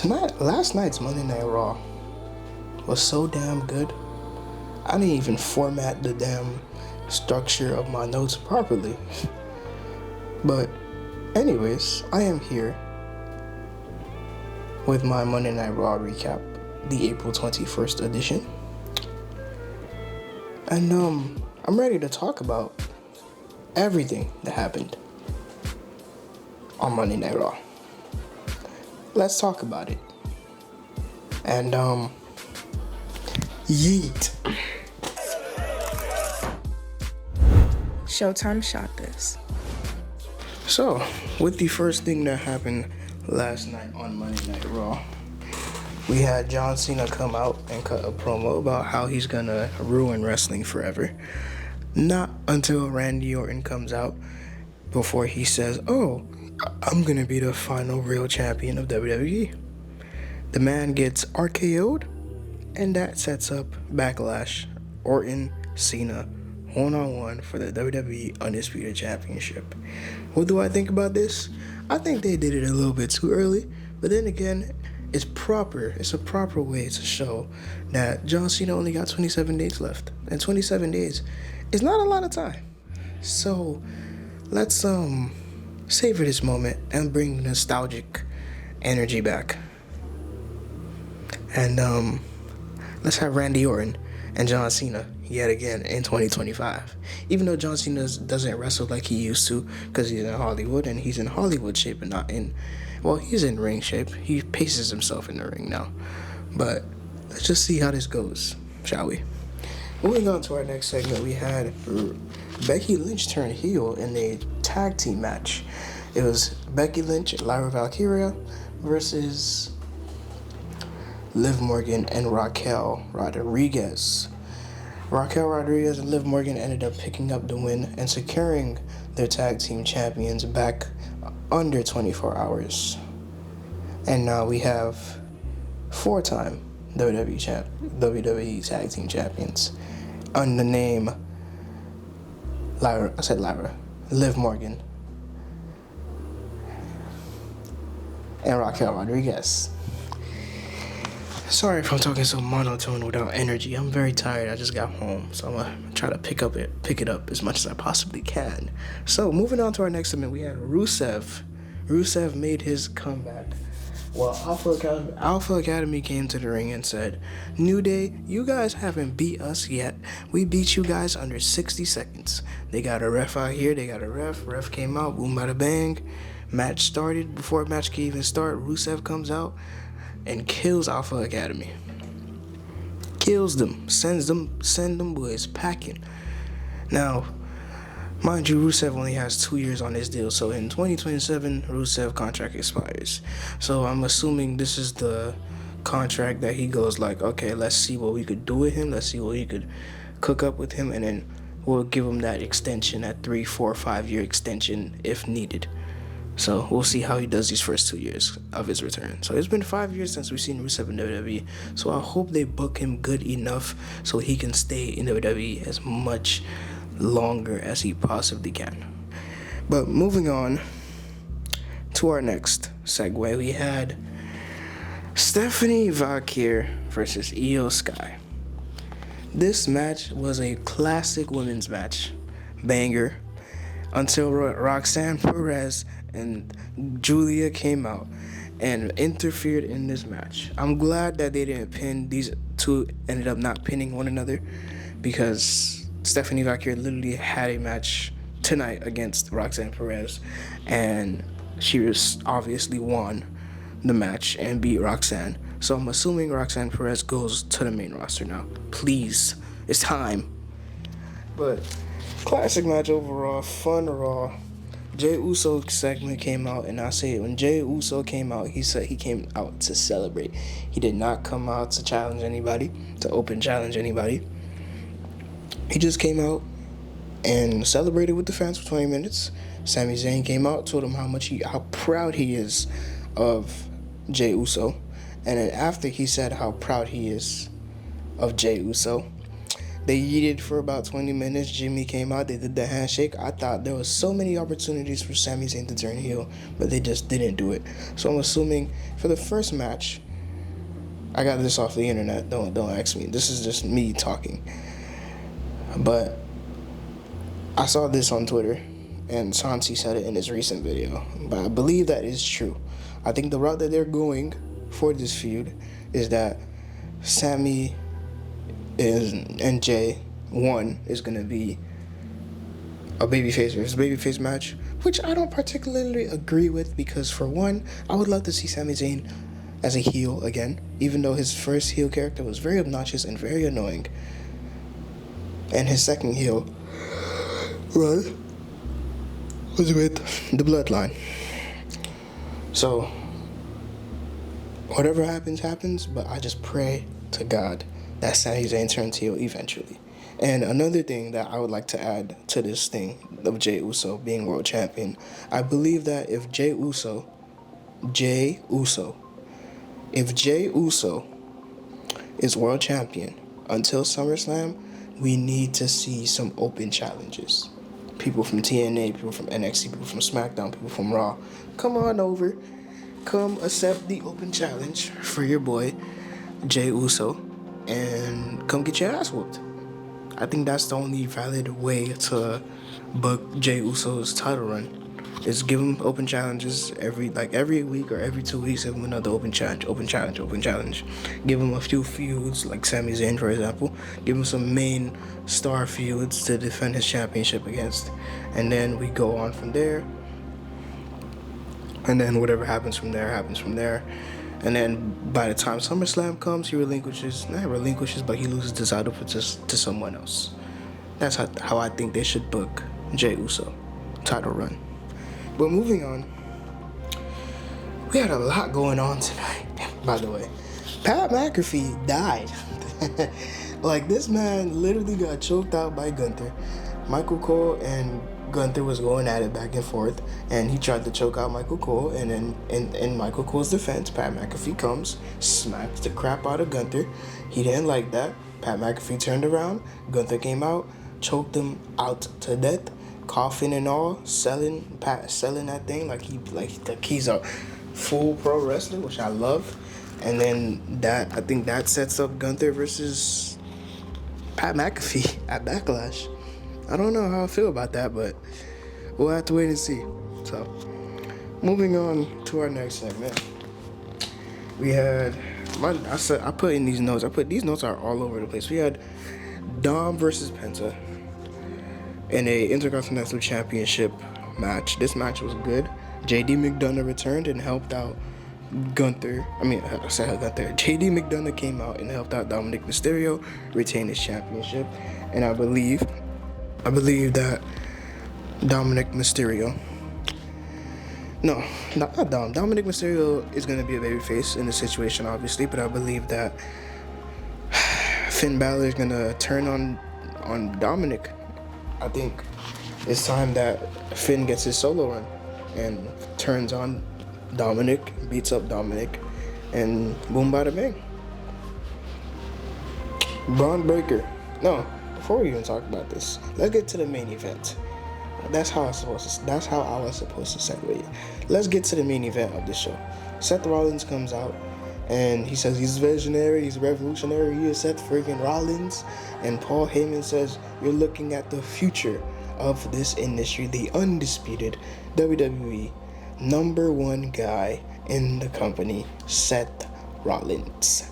Last night's Monday Night Raw was so damn good. I didn't even format the damn structure of my notes properly. But anyways, I am here with my Monday Night Raw recap, the April 21st edition. And I'm ready to talk about everything that happened on Monday Night Raw. Let's talk about it. And yeet. Showtime shot this. So, with the first thing that happened last night on Monday Night Raw, we had John Cena come out and cut a promo about how he's gonna ruin wrestling forever. Not until Randy Orton comes out before he says, "Oh, I'm gonna be the final real champion of WWE." The man gets RKO'd, and that sets up Backlash, Orton, Cena, one-on-one for the WWE Undisputed Championship. What do I think about this? I think they did it a little bit too early, but then again, it's proper. It's a proper way to show that John Cena only got 27 days left, and 27 days is not a lot of time. So let's savor this moment and bring nostalgic energy back. And let's have Randy Orton and John Cena yet again in 2025. Even though John Cena doesn't wrestle like he used to because he's in Hollywood, and he's in Hollywood shape and not in, well, he's in ring shape. He paces himself in the ring now. But let's just see how this goes, shall we? Moving on to our next segment, we had Becky Lynch turn heel in a tag team match. It was Becky Lynch, Lyra Valkyria versus Liv Morgan and Raquel Rodriguez. Raquel Rodriguez and Liv Morgan ended up picking up the win and securing their tag team champions back under 24 hours. And now we have four-time WWE tag team champions under the name Liv Morgan and Raquel Rodriguez. Sorry if I'm talking so monotone without energy. I'm very tired. I just got home, so I'm gonna try to pick it up as much as I possibly can. So moving on to our next segment, we had Rusev. Rusev made his comeback. Well, Alpha Academy came to the ring and said, "New Day, you guys haven't beat us yet. We beat you guys under 60 seconds. They got a ref out here. They got a ref. Ref came out. Boom, bada bang. Match started. Before match can even start, Rusev comes out and kills Alpha Academy. Kills them. Send them boys packing. Now, mind you, Rusev only has 2 years on his deal, so in 2027, Rusev contract expires. So I'm assuming this is the contract that he goes like, okay, let's see what we could do with him. Let's see what we could cook up with him, and then we'll give him that extension, that 3, 4, 5 year extension if needed. So we'll see how he does these first 2 years of his return. So it's been 5 years since we've seen Rusev in WWE. So I hope they book him good enough so he can stay in WWE as much longer as he possibly can. But moving on to our next segue, we had Stephanie Valkyrie versus Io Sky. This match was a classic women's match. Banger. Until Roxanne Perez and Julia came out and interfered in this match. I'm glad that they didn't pin. These two ended up not pinning one another, because Stephanie Valkyrie literally had a match tonight against Roxanne Perez, and she was obviously won the match and beat Roxanne. So I'm assuming Roxanne Perez goes to the main roster now. Please, it's time. But classic match overall, fun Raw. Jey Uso segment came out, and I say when Jey Uso came out, he said he came out to celebrate. He did not come out to challenge anybody, to open challenge anybody. He just came out and celebrated with the fans for 20 minutes. Sami Zayn came out, told him how proud he is of Jey Uso. And then after he said how proud he is of Jey Uso, They yeeted for about 20 minutes. Jimmy came out. They did the handshake. I thought there was so many opportunities for Sami Zayn to turn heel, but they just didn't do it. So I'm assuming for the first match, I got this off the internet. Don't ask me. This is just me talking. But I saw this on Twitter, and Sansi said it in his recent video. But I believe that is true. I think the route that they're going for this feud is that Sami and Jay, one, is going to be a babyface versus babyface match, which I don't particularly agree with, because for one, I would love to see Sami Zayn as a heel again, even though his first heel character was very obnoxious and very annoying. And his second heel run was with the Bloodline. So, whatever happens, but I just pray to God that Sami Zayn turns heel eventually. And another thing that I would like to add to this thing of Jey Uso being world champion, I believe that if Jey Uso is world champion until SummerSlam, we need to see some open challenges. People from TNA, people from NXT, people from SmackDown, people from Raw, come on over. Come accept the open challenge for your boy, Jey Uso, and come get your ass whooped. I think that's the only valid way to book Jey Uso's title run, is give him open challenges every week or every 2 weeks. Give him another open challenge. Give him a few feuds, like Sami Zayn, for example. Give him some main star feuds to defend his championship against, and then we go on from there. And then whatever happens from there. And then by the time SummerSlam comes, he but he loses the title to someone else. That's how I think they should book Jey Uso title run. But moving on, we had a lot going on tonight, by the way. Pat McAfee died. Like, this man literally got choked out by Gunther. Michael Cole and Gunther was going at it back and forth, and he tried to choke out Michael Cole, and then in Michael Cole's defense, Pat McAfee comes, smacks the crap out of Gunther. He didn't like that. Pat McAfee turned around, Gunther came out, choked him out to death, coughing and all, selling that thing like he's a full pro wrestler, which I love. And then I think that sets up Gunther versus Pat McAfee at Backlash. I don't know how I feel about that, but we'll have to wait and see. So, moving on to our next segment, we had I put in these notes. These notes are all over the place. We had Dom versus Penta in a Intercontinental Championship match. This match was good. JD McDonough returned and helped out Gunther. JD McDonough came out and helped out Dominic Mysterio retain his championship, and I believe that Dominic Mysterio. No, not Dom. Dominic Mysterio is going to be a babyface in this situation, obviously, but I believe that Finn Balor is going to turn on Dominic. I think it's time that Finn gets his solo run and turns on Dominic, beats up Dominic, and boom, bada bang. Braun Breaker. No, before we even talk about this, let's get to the main event. That's how I was supposed to segue it. Let's get to the main event of the show. Seth Rollins comes out and he says he's visionary, he's revolutionary, he is Seth freaking Rollins. And Paul Heyman says, you're looking at the future of this industry, the undisputed WWE #1 guy in the company, Seth Rollins.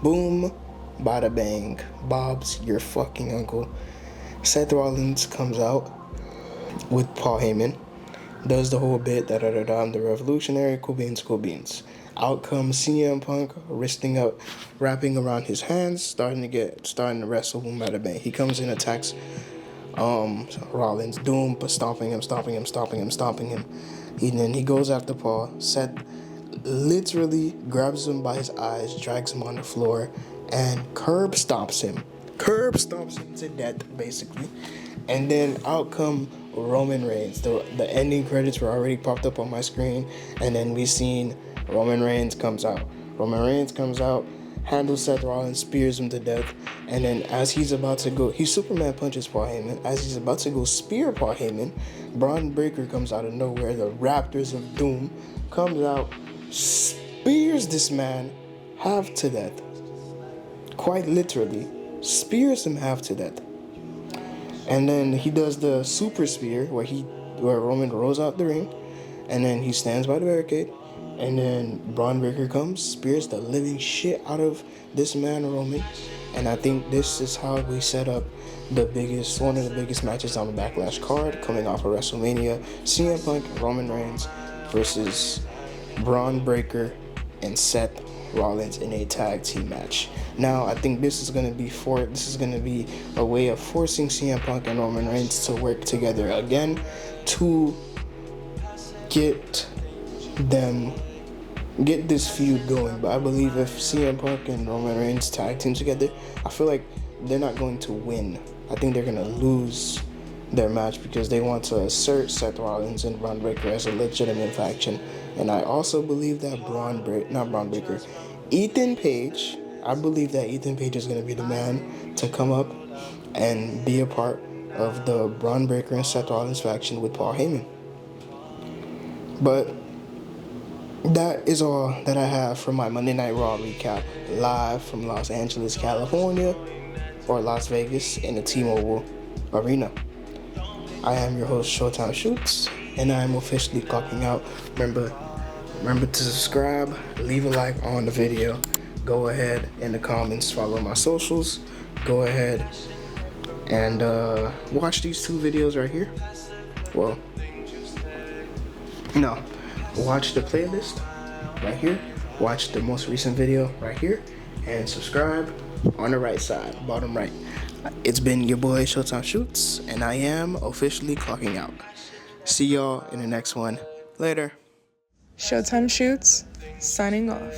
Boom, bada bang, Bob's your fucking uncle. Seth Rollins comes out with Paul Heyman, does the whole bit, I'm the revolutionary, cool beans. Out comes CM Punk, wristing up, wrapping around his hands, starting to wrestle, boom, bada bang. He comes in, attacks Rollins, but stomping him. And then he goes after Paul. Seth literally grabs him by his eyes, drags him on the floor, and curb stomps him to death, basically. And then out come Roman Reigns. The ending credits were already popped up on my screen, and then we seen Roman Reigns comes out. handles Seth Rollins, spears him to death, and then as he's about to go, he Superman punches Paul Heyman. As he's about to go spear Paul Heyman, Bron Breakker comes out of nowhere. The Raptors of Doom comes out, spears this man half to death. Quite literally, spears him half to death. And then he does the super spear where Roman rolls out the ring, and then he stands by the barricade, and then Bron Breakker comes, spears the living shit out of this man Roman, and I think this is how we set up one of the biggest matches on the Backlash card, coming off of WrestleMania: CM Punk, Roman Reigns versus Bron Breakker and Seth Rollins in a tag team match. Now, I think this is gonna be a way of forcing CM Punk and Roman Reigns to work together again to get this feud going. But I believe if CM Punk and Roman Reigns tag team together, I feel like they're not going to win. I think they're gonna lose their match because they want to assert Seth Rollins and Bron Breakker as a legitimate faction. And I also believe that Ethan Page, I believe that Ethan Page is going to be the man to come up and be a part of the Bron Breakker and Seth Rollins faction with Paul Heyman. But that is all that I have for my Monday Night Raw recap, live from Los Angeles, California, or Las Vegas in the T-Mobile Arena. I am your host, ShowtimeShootz, and I am officially clocking out. Remember to subscribe, leave a like on the video. Go ahead in the comments, follow my socials. Go ahead and watch these two videos right here. Well, no, watch the playlist right here. Watch the most recent video right here. And subscribe on the right side, bottom right. It's been your boy, ShowtimeShootz, and I am officially clocking out. See y'all in the next one. Later. ShowtimeShootz, signing off.